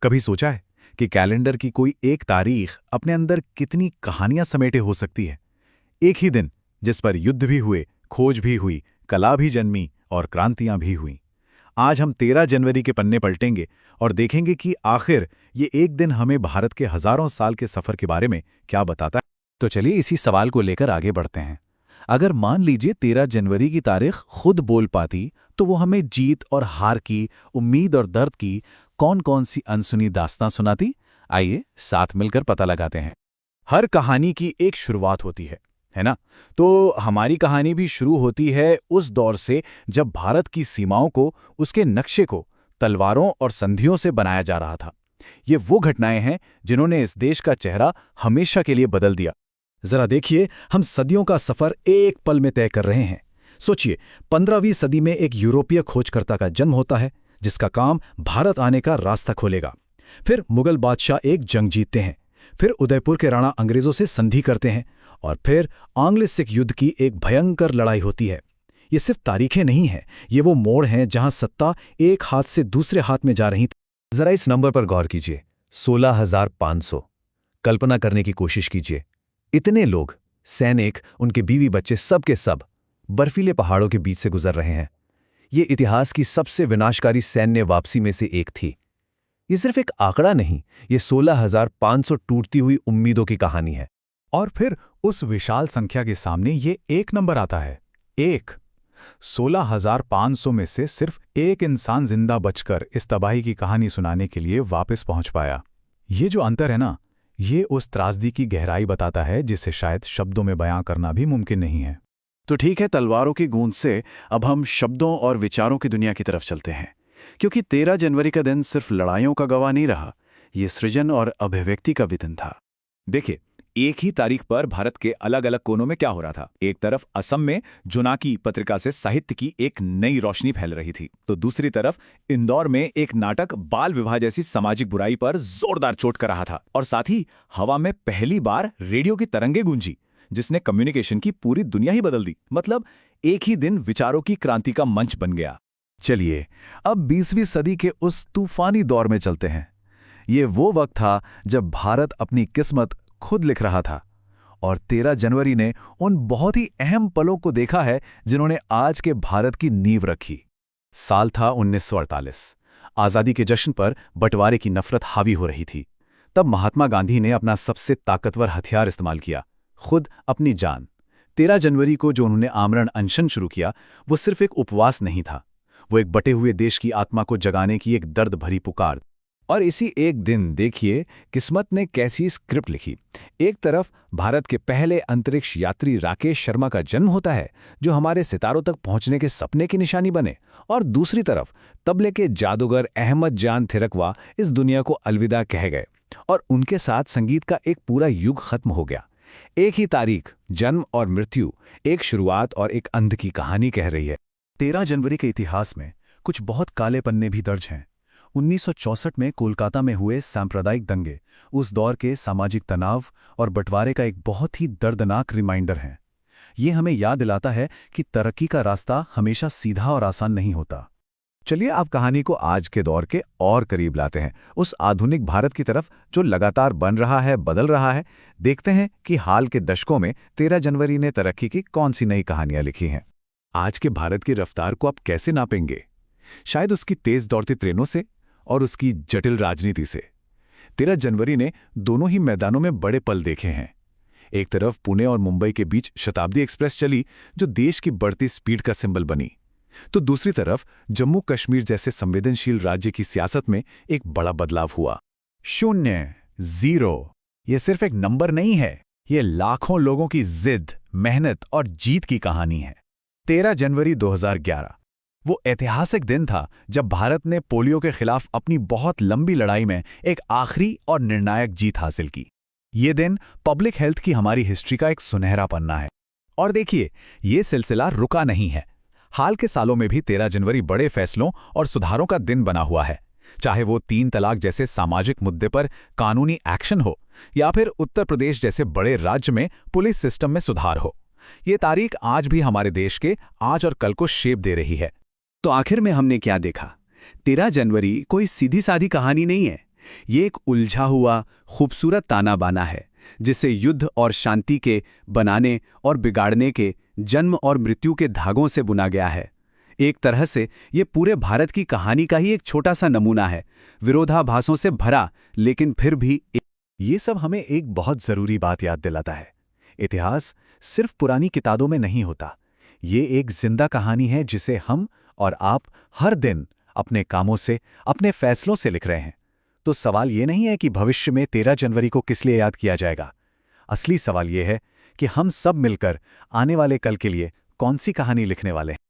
कभी सोचा है कि कैलेंडर की कोई एक तारीख अपने अंदर कितनी कहानियां समेटे हो सकती है? एक ही दिन जिस पर युद्ध भी हुए, खोज भी हुई, कला भी जन्मी और क्रांतियां भी हुईं। आज हम 13 जनवरी के पन्ने पलटेंगे और देखेंगे कि आखिर ये एक दिन हमें भारत के हजारों साल के सफर के बारे में क्या बताता है। तो चलिए इसी सवाल को लेकर आगे बढ़ते हैं। अगर मान लीजिए 13 जनवरी की तारीख खुद बोल पाती, तो वो हमें जीत और हार की, उम्मीद और दर्द की कौन कौन सी अनसुनी दास्तां सुनाती? आइए साथ मिलकर पता लगाते हैं। हर कहानी की एक शुरुआत होती है ना? तो हमारी कहानी भी शुरू होती है उस दौर से जब भारत की सीमाओं को, उसके नक्शे को तलवारों और संधियों से बनाया जा रहा था। ये वो घटनाएं हैं जिन्होंने इस देश का चेहरा हमेशा के लिए बदल दिया। जरा देखिए, हम सदियों का सफर एक पल में तय कर रहे हैं। सोचिए, 15वीं सदी में एक यूरोपीय खोजकर्ता का जन्म होता है जिसका काम भारत आने का रास्ता खोलेगा। फिर मुगल बादशाह एक जंग जीतते हैं, फिर उदयपुर के राणा अंग्रेजों से संधि करते हैं, और फिर आंग्ल सिख युद्ध की एक भयंकर लड़ाई होती है। ये सिर्फ तारीखें नहीं हैं, ये वो मोड़ हैं जहां सत्ता एक हाथ से दूसरे हाथ में जा रही थी। जरा इस नंबर पर गौर कीजिए, 16,500। कल्पना करने की कोशिश कीजिए, इतने लोग, सैनिक, उनके बीवी बच्चे, सब के सब बर्फीले पहाड़ों के बीच से गुजर रहे हैं। ये इतिहास की सबसे विनाशकारी सैन्य वापसी में से एक थी। ये सिर्फ एक आंकड़ा नहीं, ये 16,500 टूटती हुई उम्मीदों की कहानी है। और फिर उस विशाल संख्या के सामने ये एक नंबर आता है, एक। 16,500 में से सिर्फ एक इंसान जिंदा बचकर इस तबाही की कहानी सुनाने के लिए वापस पहुंच पाया। ये जो अंतर है ना, ये उस त्रासदी की गहराई बताता है जिसे शायद शब्दों में बयां करना भी मुमकिन नहीं है। तो ठीक है, तलवारों की गूंज से अब हम शब्दों और विचारों की दुनिया की तरफ चलते हैं, क्योंकि 13 जनवरी का दिन सिर्फ लड़ाइयों का गवाह नहीं रहा, ये सृजन और अभिव्यक्ति का भी दिन था। देखिए, एक ही तारीख पर भारत के अलग अलग कोनों में क्या हो रहा था। एक तरफ असम में जोनाकी पत्रिका से साहित्य की एक नई रोशनी फैल रही थी, तो दूसरी तरफ इंदौर में एक नाटक बाल विवाह जैसी सामाजिक बुराई पर जोरदार चोट कर रहा था। और साथ ही हवा में पहली बार रेडियो की तरंगे गूंजी, जिसने कम्युनिकेशन की पूरी दुनिया ही बदल दी। मतलब एक ही दिन विचारों की क्रांति का मंच बन गया। चलिए अब 20वीं सदी के उस तूफानी दौर में चलते हैं। ये वो वक्त था जब भारत अपनी किस्मत खुद लिख रहा था, और 13 जनवरी ने उन बहुत ही अहम पलों को देखा है जिन्होंने आज के भारत की नींव रखी। साल था 1948। आजादी के जश्न पर बंटवारे की नफरत हावी हो रही थी। तब महात्मा गांधी ने अपना सबसे ताकतवर हथियार इस्तेमाल किया, खुद अपनी जान। 13 जनवरी को जो उन्होंने आमरण अनशन शुरू किया, वो सिर्फ एक उपवास नहीं था, वो एक बटे हुए देश की आत्मा को जगाने की एक दर्द भरी पुकार। और इसी एक दिन देखिए किस्मत ने कैसी स्क्रिप्ट लिखी। एक तरफ भारत के पहले अंतरिक्ष यात्री राकेश शर्मा का जन्म होता है, जो हमारे सितारों तक पहुंचने के सपने की निशानी बने, और दूसरी तरफ तबले के जादूगर अहमद जान थिरकवा इस दुनिया को अलविदा कह गए, और उनके साथ संगीत का एक पूरा युग खत्म हो गया। एक ही तारीख, जन्म और मृत्यु, एक शुरुआत और एक अंत की कहानी कह रही है। 13 जनवरी के इतिहास में कुछ बहुत काले पन्ने भी दर्ज हैं। 1964 में कोलकाता में हुए सांप्रदायिक दंगे उस दौर के सामाजिक तनाव और बंटवारे का एक बहुत ही दर्दनाक रिमाइंडर है। ये हमें याद दिलाता है कि तरक्की का रास्ता हमेशा सीधा और आसान नहीं होता। चलिए आप कहानी को आज के दौर के और करीब लाते हैं, उस आधुनिक भारत की तरफ जो लगातार बन रहा है, बदल रहा है। देखते हैं कि हाल के दशकों में 13 जनवरी ने तरक्की की कौन सी नई कहानियां लिखी हैं। आज के भारत की रफ्तार को आप कैसे नापेंगे? शायद उसकी तेज दौड़ती ट्रेनों से और उसकी जटिल राजनीति से। 13 जनवरी ने दोनों ही मैदानों में बड़े पल देखे हैं। एक तरफ पुणे और मुंबई के बीच शताब्दी एक्सप्रेस चली, जो देश की बढ़ती स्पीड का सिंबल बनी, तो दूसरी तरफ जम्मू कश्मीर जैसे संवेदनशील राज्य की सियासत में एक बड़ा बदलाव हुआ। 0, 0 ये सिर्फ एक नंबर नहीं है, ये लाखों लोगों की जिद, मेहनत और जीत की कहानी है। 13 जनवरी 2011 वो ऐतिहासिक दिन था जब भारत ने पोलियो के खिलाफ अपनी बहुत लंबी लड़ाई में एक आखिरी और निर्णायक जीत हासिल की। ये दिन पब्लिक हेल्थ की हमारी हिस्ट्री का एक सुनहरा पन्ना है। और देखिए, ये सिलसिला रुका नहीं है। हाल के सालों में भी 13 जनवरी बड़े फैसलों और सुधारों का दिन बना हुआ है, चाहे वो 3 तलाक जैसे सामाजिक मुद्दे पर कानूनी एक्शन हो, या फिर उत्तर प्रदेश जैसे बड़े राज्य में पुलिस सिस्टम में सुधार हो। ये तारीख आज भी हमारे देश के आज और कल को शेप दे रही है। तो आखिर में हमने क्या देखा? 13 जनवरी कोई सीधी सादी कहानी नहीं है, ये एक उलझा हुआ खूबसूरत ताना बाना है जिसे युद्ध और शांति के बनाने और बिगाड़ने के जन्म और मृत्यु के धागों से बुना गया है। एक तरह से ये पूरे भारत की कहानी का ही एक छोटा सा नमूना है, विरोधाभासों से भरा लेकिन फिर भी ये सब हमें एक बहुत ज़रूरी बात याद दिलाता है। इतिहास सिर्फ पुरानी किताबों में नहीं होता। ये एक जिंदा कहानी है जिसे हम और आप हर दिन अपने कामों से, अपने फैसलों से लिख रहे हैं। तो सवाल ये नहीं है कि भविष्य में 13 जनवरी को किस लिए याद किया जाएगा। असली सवाल ये है कि हम सब मिलकर आने वाले कल के लिए कौन सी कहानी लिखने वाले हैं।